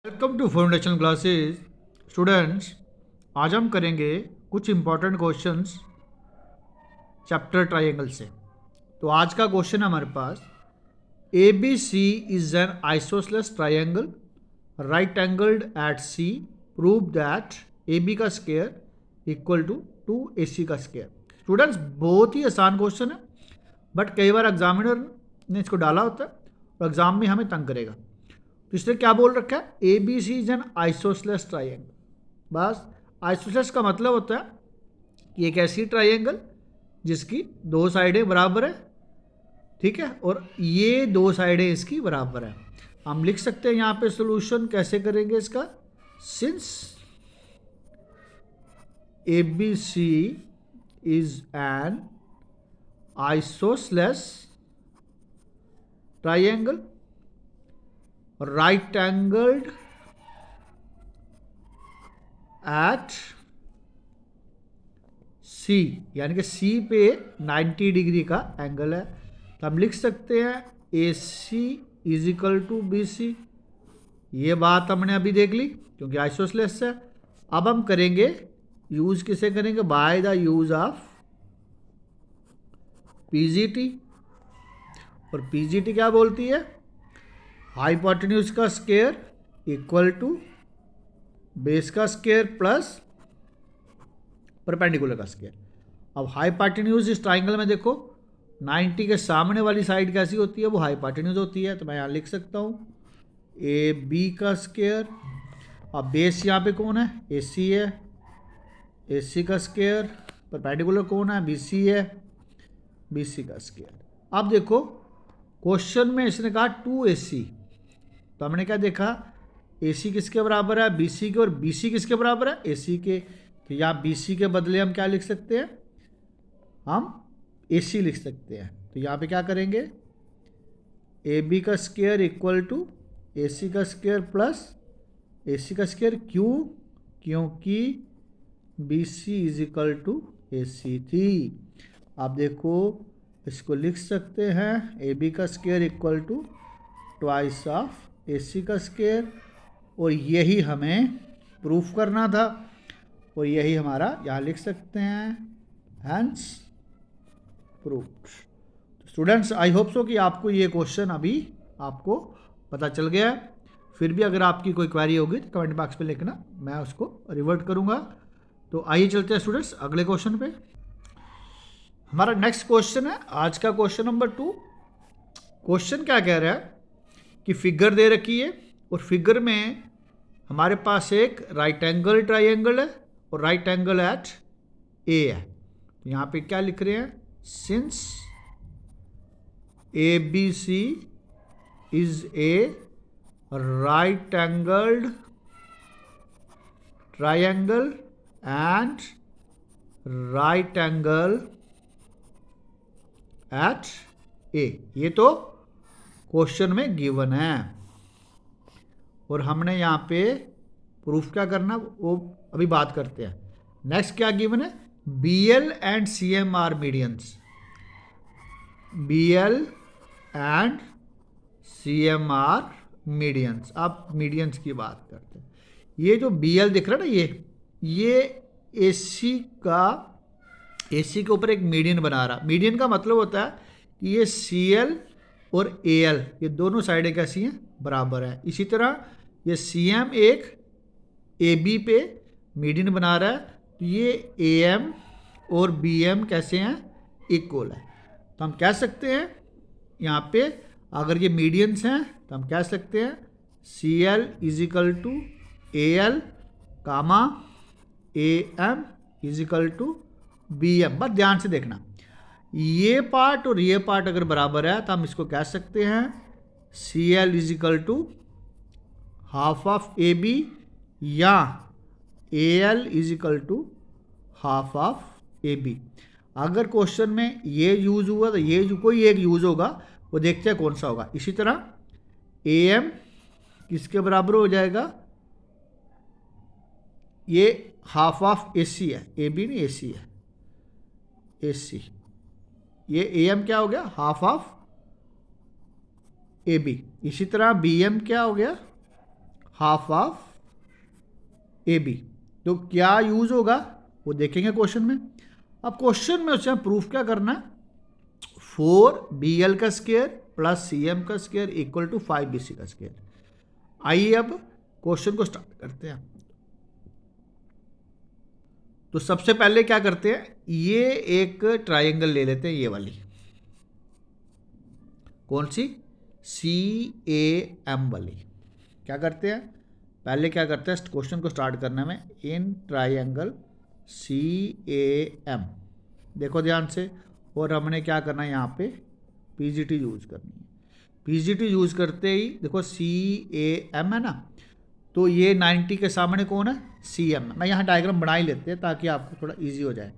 Welcome to foundation classes students. आज हम करेंगे कुछ इंपॉर्टेंट क्वेश्चंस चैप्टर ट्रायंगल से। तो आज का क्वेश्चन है हमारे पास, A B C is an isosceles triangle right angled at C, prove that A B का स्क्वायर इक्वल टू 2AC का स्क्वायर। स्टूडेंट्स, बहुत ही आसान क्वेश्चन है, बट कई बार एग्जामिनर ने इसको डाला होता है और एग्जाम में हमें तंग करेगा। तो इसने क्या बोल रखा है, A B C is an isosceles triangle. बस आइसोसेलेस का मतलब होता है कि एक ऐसी ट्राइंगल जिसकी दो साइडें बराबर है, ठीक है, और ये दो साइडें इसकी बराबर है। हम लिख सकते हैं यहाँ पे सोल्यूशन कैसे करेंगे इसका, since A B C is an isosceles triangle right angled at C, यानी कि सी पे 90 डिग्री का एंगल है, तो हम लिख सकते हैं A C is equal to B C. ये बात हमने अभी देख ली क्योंकि आइसोसेलेस है। अब हम करेंगे यूज, किसे करेंगे, by the use of PGT. और पीजीटी क्या बोलती है, हाइपोटेन्यूज का स्क्वायर इक्वल टू बेस का स्क्वायर प्लस परपेंडिकुलर का स्क्वायर। अब हाइपोटेन्यूज इस ट्राइंगल में देखो 90 के सामने वाली साइड कैसी होती है, वो हाइपोटेन्यूज होती है, तो मैं यहाँ लिख सकता हूँ ए बी का स्क्वायर। अब बेस यहाँ पे कौन है, ए सी है, ए सी का स्क्वायर, परपेंडिकुलर कौन है, बी सी है, बी सी का स्क्वायर। अब देखो क्वेश्चन में इसने कहा 2AC, तो हमने क्या देखा, AC किसके बराबर है, BC के, और BC किसके बराबर है, AC के। तो यहाँ BC के बदले हम क्या लिख सकते हैं, हम AC लिख सकते हैं। तो यहाँ पे क्या करेंगे, AB का स्क्वायर इक्वल टू AC का स्क्वायर प्लस AC का स्क्वायर। क्यों, क्योंकि BC is equal to AC थी। आप देखो इसको लिख सकते हैं AB का square equal to twice of AC का स्क्वायर, और यही हमें प्रूफ करना था, और यही हमारा यहाँ लिख सकते हैं hence proof. Students, I hope so कि आपको ये क्वेश्चन अभी आपको पता चल गया है। फिर भी अगर आपकी कोई क्वेरी होगी तो कमेंट बॉक्स पे लिखना, मैं उसको रिवर्ट करूँगा। तो आइए चलते हैं स्टूडेंट्स अगले क्वेश्चन पे। हमारा नेक्स्ट क्वेश्चन है आज का क्वेश्चन नंबर 2। क्वेश्चन क्या कह रहा है कि फिगर दे रखी है, और फिगर में हमारे पास एक राइट एंगल ट्राइंगल है और राइट एंगल एट ए है। तो यहाँ पे क्या लिख रहे हैं, since A B C is a right angled triangle and right angle at A. ये तो क्वेश्चन में गिवन है, और हमने यहाँ पे प्रूफ क्या करना वो अभी बात करते हैं। नेक्स्ट क्या गिवन है, BL and CM are medians. BL and CM are medians. अब मीडियंस की बात करते हैं। ये जो BL दिख रहा है ना, ये AC का, AC के ऊपर एक मीडियन बना रहा। मीडियन का मतलब होता है कि ये CL और AL ये दोनों साइडें कैसी हैं, बराबर है। इसी तरह ये CM एक AB पे मीडियन बना रहा है, तो ये AM और BM कैसे हैं, इक्वल है। तो हम कह सकते हैं यहाँ पे अगर ये मीडियंस हैं तो हम कह सकते हैं CL is equal to AL comma AM is equal to BM। बस ध्यान से देखना, ये पार्ट और ये पार्ट अगर बराबर है तो हम इसको कह सकते हैं CL is equal to half of AB, या AL is equal to half of AB। अगर क्वेश्चन में ये यूज हुआ तो ये कोई एक यूज होगा, वो देखते हैं कौन सा होगा। इसी तरह AM किसके बराबर हो जाएगा, ये हाफ ऑफ AC है, AB नहीं AC है, AC। ये AM क्या हो गया, हाफ ऑफ AB। इसी तरह BM क्या हो गया, हाफ ऑफ ए बी। तो क्या यूज होगा वो देखेंगे क्वेश्चन में। अब क्वेश्चन में उससे प्रूफ क्या करना है, 4BL का स्क्वायर प्लस CM का स्क्वायर इक्वल टू 5BC का स्क्वायर। आइए अब क्वेश्चन को स्टार्ट करते हैं। तो सबसे पहले क्या करते हैं, ये एक ट्राइंगल ले लेते हैं, ये वाली कौन सी, CAM वाली। क्या करते हैं, पहले क्या करते हैं क्वेश्चन को स्टार्ट करने में, इन ट्राइंगल CAM, देखो ध्यान से। और हमने क्या करना है यहाँ पे, PGT यूज करनी है। PGT यूज करते ही देखो CAM है ना, तो ये 90 के सामने कौन है, CM। मैं यहाँ डायग्राम बना ही लेते हैं ताकि आपको थोड़ा इजी हो जाए।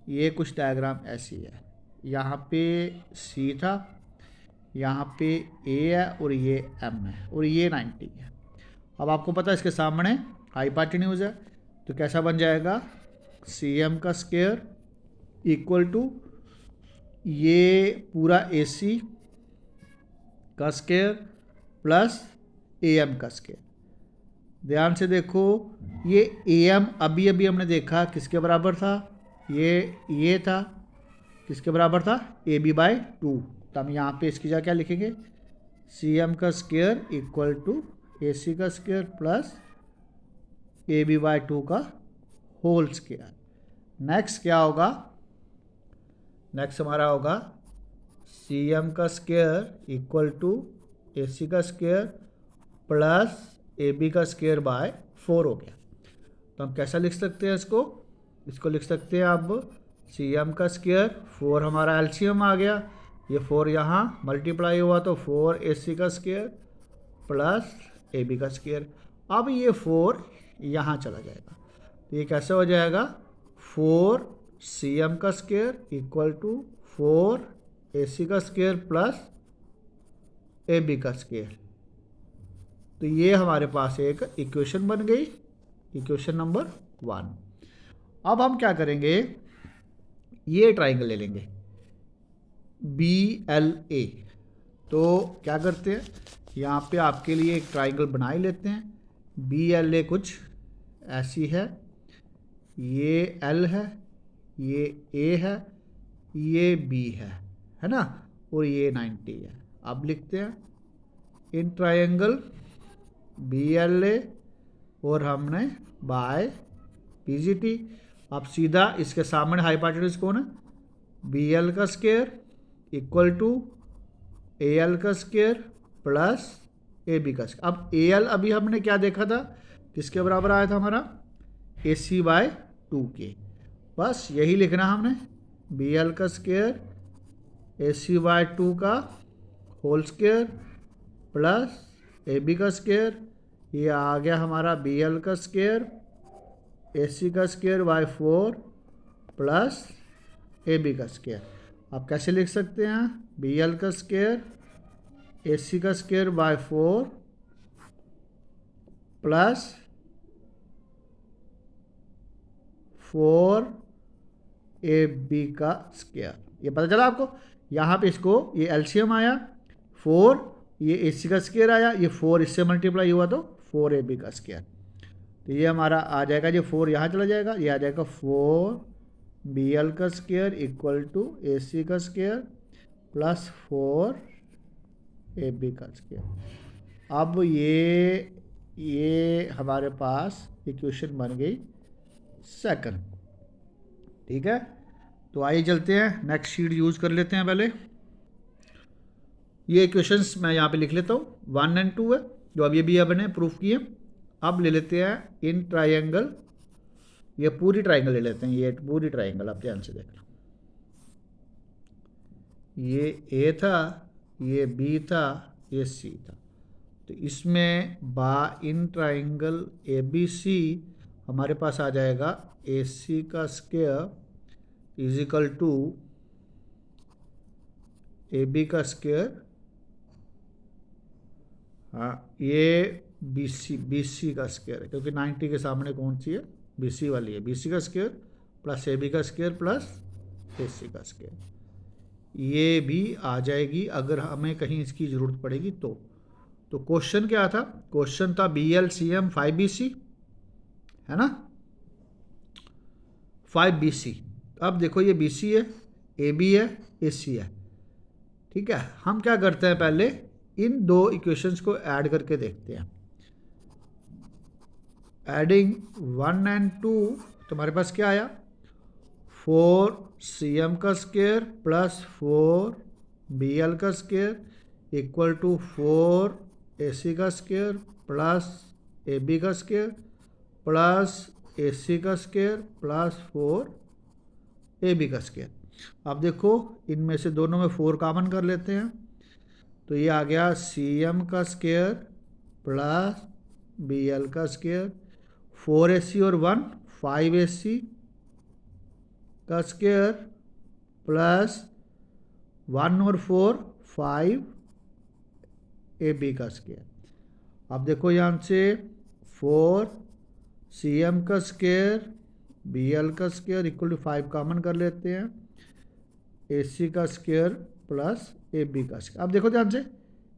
ये कुछ डायग्राम ऐसी है, यहाँ पे C था, यहाँ पे A है और ये M है और ये 90 है। अब आपको पता है इसके सामने हाइपोटेन्यूज है, तो कैसा बन जाएगा, CM का स्क्वायर इक्वल टू ये पूरा AC का स्क्वायर प्लस AM का स्क्वायर। ध्यान से देखो, ये AM अभी अभी हमने देखा किसके बराबर था, ये था किसके बराबर था, AB/2। तो हम यहाँ पे इसकी जगह क्या लिखेंगे, CM का स्क्वायर इक्वल टू AC का स्क्वायर प्लस AB/2 का होल स्क्वायर। नेक्स्ट क्या होगा, नेक्स्ट हमारा होगा CM का स्क्वायर इक्वल टू AC का स्क्वायर प्लस AB का स्क्वायर बाय 4 हो गया। तो हम कैसा लिख सकते हैं इसको लिख सकते हैं अब CM का स्क्वायर, 4 हमारा एलसीएम आ गया, ये 4 यहाँ मल्टीप्लाई हुआ तो 4AC का स्क्वायर प्लस AB का स्क्वायर। अब ये 4 यहाँ चला जाएगा, तो ये कैसे हो जाएगा, 4CM का स्क्वायर इक्वल टू 4AC का स्क्वायर प्लस AB का स्क्वायर। तो ये हमारे पास एक इक्वेशन बन गई, इक्वेशन नंबर 1। अब हम क्या करेंगे, ये ट्राइंगल ले लेंगे BLA। तो क्या करते हैं, यहाँ पे आपके लिए एक ट्राइंगल बना ही लेते हैं। BLA कुछ ऐसी है, ये L है, ये A है, ये B है ना, और ये 90 है। अब लिखते हैं इन ट्राइंगल BLA और हमने बाय PGT। अब सीधा इसके सामने हाइपोटेन्यूज कौन है, BL का स्क्वायर इक्वल टू AL का स्क्वायर प्लस AB का स्क्वायर। अब AL अभी हमने क्या देखा था, किसके बराबर आया था हमारा, AC/2 के। बस यही लिखना हमने, BL का स्क्वायर AC/2 का होल स्क्वायर प्लस AB का स्क्वायर, ये आ गया हमारा BL का स्क्वायर AC का स्क्वायर बाय 4 प्लस AB का स्क्वायर। आप कैसे लिख सकते हैं, BL का स्क्वायर AC का स्क्वायर बाय 4 प्लस 4AB का स्क्वायर। ये पता चला आपको, यहाँ पे इसको ये एलसीएम आया 4, ये AC का स्क्वायर आया, ये 4 इससे मल्टीप्लाई हुआ तो 4AB का स्क्वायर। तो ये हमारा आ जाएगा, ये 4 यहाँ चला जाएगा, ये आ जाएगा 4BL का स्क्वायर इक्वल टू AC का स्क्वायर प्लस 4AB का स्क्वायर। अब ये हमारे पास इक्वेशन बन गई सेकंड। ठीक है, तो आइए चलते हैं नेक्स्ट शीट यूज कर लेते हैं। पहले ये इक्वेशंस मैं यहाँ पे लिख लेता हूँ, 1 और 2 है जो अभी अभी अपने प्रूफ किए। अब ले लेते हैं इन ट्राइंगल, ये पूरी ट्राइंगल ले लेते हैं, ये पूरी ट्राइंगल आप ध्यान से देख लो। ये A था, ये B था, ये C था। तो इसमें इन ट्राइंगल ABC हमारे पास आ जाएगा AC का square is equal to AB का स्क्वायर, हाँ ये BC का स्क्वायर है, क्योंकि 90 के सामने कौन सी है, BC वाली है। BC का स्क्वायर प्लस AB का स्क्वायर प्लस AC का स्क्वायर, ये भी आ जाएगी अगर हमें कहीं इसकी ज़रूरत पड़ेगी तो। तो क्वेश्चन क्या था? क्वेश्चन था BLCM 5BC, है ना, 5BC। अब देखो ये BC है, AB है, AC है, ठीक है। हम क्या करते हैं, पहले इन दो इक्वेशंस को ऐड करके देखते हैं। एडिंग 1 and 2, तुम्हारे पास क्या आया? 4CM का स्क्वायर प्लस 4BL का स्क्वायर इक्वल टू 4AC का स्क्वायर प्लस AB का स्क्वायर प्लस AC का स्क्वायर प्लस 4AB का स्क्वायर। अब देखो इनमें से दोनों में 4 कॉमन कर लेते हैं, तो ये आ गया CM का स्क्वायर प्लस BL का स्क्वायर, 4AC और 1 5AC का स्क्वायर प्लस 1 और 4 5AB का स्क्वायर। अब देखो यहाँ से 4CM का स्क्वायर BL का स्क्वायर इक्वल टू 5 कॉमन कर लेते हैं, AC का स्क्वायर प्लस AB का स्क्वायर। अब देखो ध्यान से,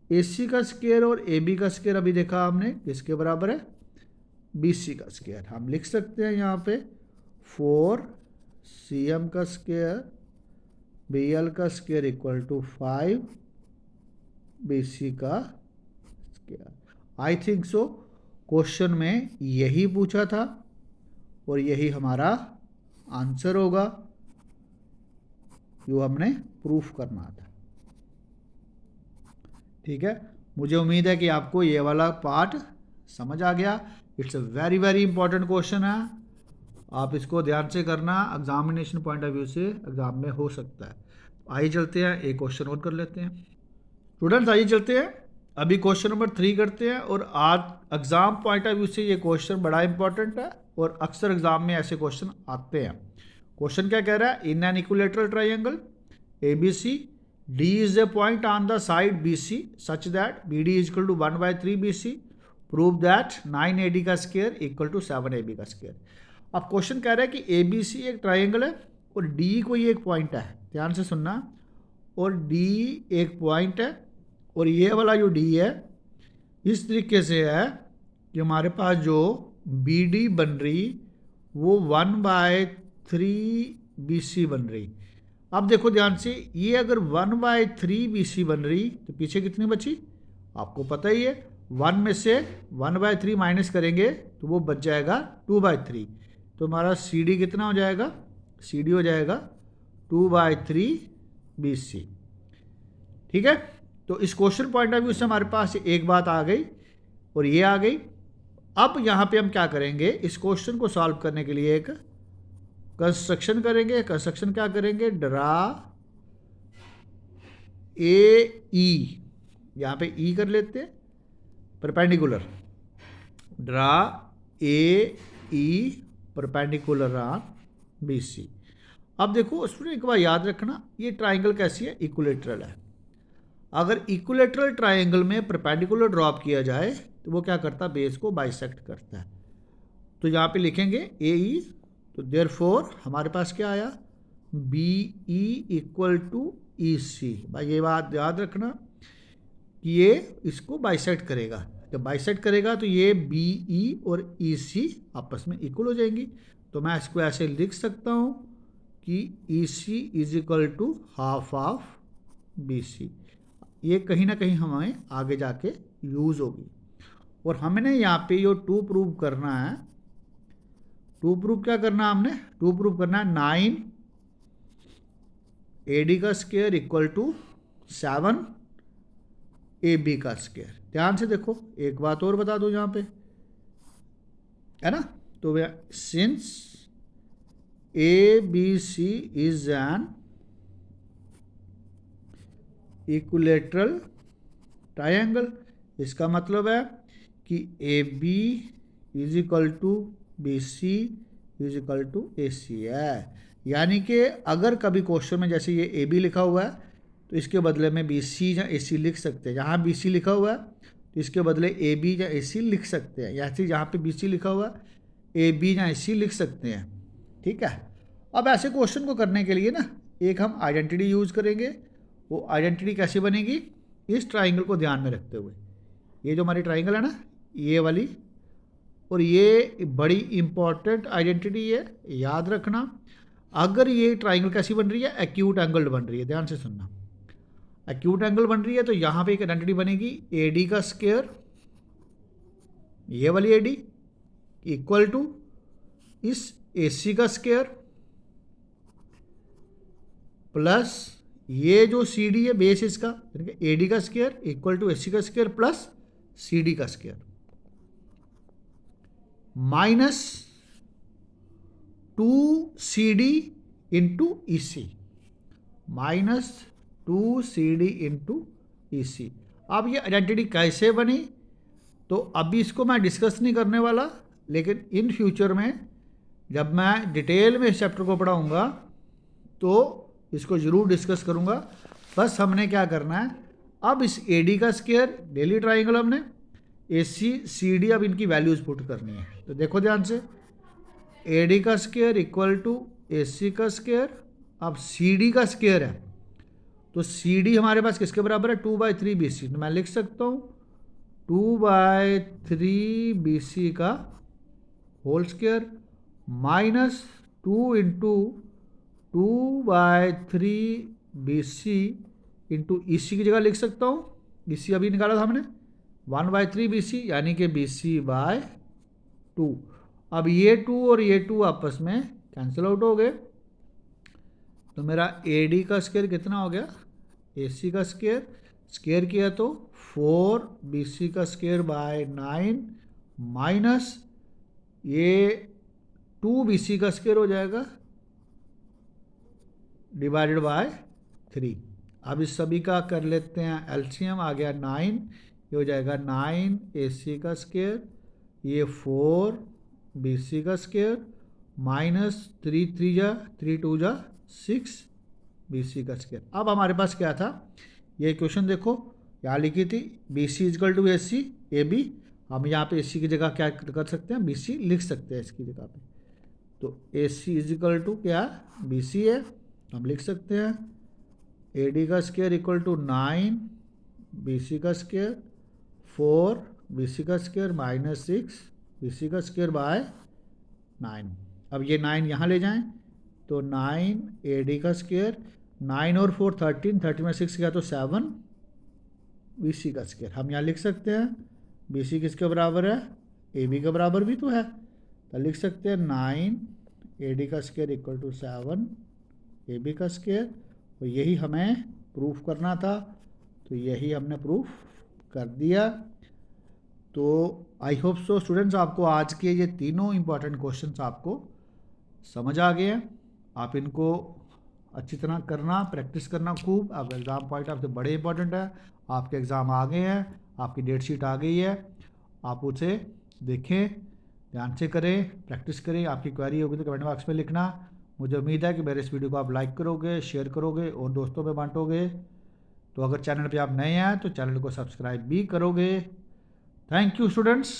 AC का स्क्वायर और AB का स्क्वायर अभी देखा हमने किसके बराबर है? BC का स्क्वायर। हम लिख सकते हैं यहाँ पे 4CM का स्क्वायर BL का स्क्वायर इक्वल टू 5BC का square. I think so question में यही पूछा था और यही हमारा आंसर होगा, जो हमने प्रूफ करना था। ठीक है, मुझे उम्मीद है कि आपको ये वाला पार्ट समझ आ गया। It's a very very important question है, आप इसको ध्यान से करना, एग्जामिनेशन पॉइंट ऑफ व्यू से एग्जाम में हो सकता है। आइए चलते हैं, एक क्वेश्चन और कर लेते हैं स्टूडेंट्स। आइए चलते हैं, अभी क्वेश्चन नंबर 3 करते हैं। और आज एग्जाम पॉइंट ऑफ व्यू से ये क्वेश्चन बड़ा इंपॉर्टेंट है और अक्सर एग्जाम में ऐसे क्वेश्चन आते हैं। क्वेश्चन क्या कह रहा है? In an equilateral triangle ABC, D is a point on the side BC such that BD is equal to 1/3 BC. Prove that 9AD का स्क्वायर इक्वल टू 7AB का स्क्वायर। अब क्वेश्चन कह रहा है कि ABC एक ट्राइंगल है और D कोई एक पॉइंट है, ध्यान से सुनना, और D एक पॉइंट है और ये वाला जो D है इस तरीके से है कि हमारे पास जो BD बन रही वो 1/3 BC बन रही। अब देखो ध्यान से, ये अगर 1/3 BC बन रही तो पीछे कितनी बची? आपको पता ही है, 1 में से 1/3 माइनस करेंगे तो वो बच जाएगा 2/3। तो हमारा CD कितना हो जाएगा? CD हो जाएगा 2/3 BC। ठीक है, तो इस क्वेश्चन पॉइंट ऑफ व्यू से हमारे पास एक बात आ गई और ये आ गई। अब यहाँ पे हम क्या करेंगे, इस क्वेश्चन को सॉल्व करने के लिए एक कंस्ट्रक्शन करेंगे। कंस्ट्रक्शन क्या करेंगे? ड्रा AE, यहाँ पे E कर लेते हैं, perpendicular, draw AE perpendicular on BC। अब देखो स्टूडेंट एक बार याद रखना, ये ट्राइंगल कैसी है? इक्विलेटरल है। अगर इक्विलेटरल ट्राइंगल में परपेंडिकुलर ड्रॉप किया जाए तो वो क्या करता है? बेस को बाइसेक्ट करता है। तो यहाँ पे लिखेंगे AE, तो देयरफॉर हमारे पास क्या आया? BE equal to EC। भाई ये बात याद रखना कि ये इसको बाइसेक्ट करेगा, जब बाइसेक्ट करेगा तो ये BE और EC आपस में इक्वल हो जाएंगी। तो मैं इसको ऐसे लिख सकता हूँ कि EC is equal to half of BC। ये कहीं ना कहीं हमें आगे जाके यूज़ होगी। और हमने यहाँ पे ये 2 प्रूव करना है। 2 प्रूव क्या करना है हमने? 2 प्रूव करना है 9AD का स्क्वायर इक्वल टू 7AB का स्क्वायर। ध्यान से देखो, एक बात और बता दो यहाँ पे, है ना, तो since ABC is an equilateral triangle, इसका मतलब है कि AB is equal to BC is equal to AC है। यानी कि अगर कभी क्वेश्चन में जैसे ये AB लिखा हुआ है तो इसके बदले में BC या AC लिख सकते हैं। जहाँ BC लिखा हुआ है तो इसके बदले AB या AC लिख सकते हैं, या फिर जहाँ पे BC लिखा हुआ है AB या AC लिख सकते हैं। ठीक है, अब ऐसे क्वेश्चन को करने के लिए ना एक हम आइडेंटिटी यूज़ करेंगे। वो आइडेंटिटी कैसे बनेगी? इस ट्राइंगल को ध्यान में रखते हुए, ये जो हमारी ट्राइंगल है ना, ये वाली, और ये बड़ी इंपॉर्टेंट आइडेंटिटी है, याद रखना। अगर ये ट्राइंगल कैसी बन रही है, एक्यूट एंगल्ड बन रही है, ध्यान से सुनना। एक्यूट एंगल बन रही है तो यहाँ पे एक आइडेंटिटी बनेगी, ए डी का स्क्वायर, ये वाली ए डी इक्वल टू इस ए सी का स्क्वायर प्लस ये जो सी डी है बेस इसका, यानी कि ए डी का स्क्वायर इक्वल टू ए सी का स्क्वायर प्लस सी डी का square minus 2CD into E सी, माइनस 2CD इंटू ई सी। अब ये आइडेंटिटी कैसे बनी, तो अभी इसको मैं डिस्कस नहीं करने वाला, लेकिन इन फ्यूचर में जब मैं डिटेल में इस चैप्टर को पढ़ाऊँगा तो इसको ज़रूर डिस्कस करूँगा। बस हमने क्या करना है, अब इस ए डी का स्क्वायर, डेली ट्राइंगल, हमने ए सी सी डी, अब इनकी वैल्यूज़ पुट करनी है। तो देखो ध्यान से, ए डी का स्क्वायर इक्वल टू ए सी का स्क्वायर, अब सी डी का स्क्वायर है तो सी डी हमारे पास किसके बराबर है, 2/3 बी सी। तो मैं लिख सकता हूँ 2/3 बी सी का whole square minus 2 into 2/3 B C into E C की जगह लिख सकता हूँ, ई सी अभी निकाला था हमने, 1/3 बी सी, यानी कि बी सी बाय 2। अब ये 2 और ये 2 आपस में कैंसिल आउट हो गए, तो मेरा ए डी का स्क्वायर कितना हो गया, ए सी का स्क्वायर, स्क्वायर किया तो 4 बी सी का स्क्वायर बाय 9 माइनस ये 2 बी सी का स्क्वायर हो जाएगा डिवाइडेड बाय 3। अब इस सभी का कर लेते हैं एलसीएम, आ गया 9, ये हो जाएगा 9 ए सी का स्क्वायर, ये 4 बी सी का स्क्वायर माइनस 3 3 जा 3 2 जा 6 बी सी का स्क्वायर। अब हमारे पास क्या था, ये इक्वेशन देखो यहाँ लिखी थी, B C equal to A C A B, हम यहाँ पे ए सी की जगह क्या कर सकते हैं, बी सी लिख सकते हैं इसकी जगह पे। तो ए सी इजकल टू क्या, बी सी है, हम लिख सकते हैं ए डी का square equal to 9 B C का स्क्वायर 4 बी सी का स्क्वायर माइनस 6 बी सी का स्क्वायर बाय 9। अब ये 9 यहाँ ले जाएं तो 9 ए डी का स्क्वायर, 9 और 4 13, 13 में 6 गया तो 7 बी सी का स्क्वायर। हम यहाँ लिख सकते हैं बी सी किसके बराबर है, ए बी के बराबर भी तो है, तो लिख सकते हैं 9 ए डी का square equal to 7 A B का स्क्वायर, और यही हमें प्रूफ करना था, तो यही हमने प्रूफ कर दिया। तो आई होप सो स्टूडेंट्स, आपको आज के ये तीनों इंपॉर्टेंट क्वेश्चंस आपको समझ आ गए हैं। आप इनको अच्छी तरह करना, प्रैक्टिस करना खूब। अब एग्ज़ाम पॉइंट ऑफ से बड़े इंपॉर्टेंट है, आपके एग्ज़ाम आ गए हैं, आपकी डेट शीट आ गई है, आप उसे देखें, ध्यान से करें, प्रैक्टिस करें। आपकी क्वेरी होगी तो कमेंट बॉक्स में लिखना। मुझे उम्मीद है कि मेरे इस वीडियो को आप लाइक करोगे, शेयर करोगे और दोस्तों में बांटोगे। तो अगर चैनल पे आप नए हैं तो चैनल को सब्सक्राइब भी करोगे। Thank you students.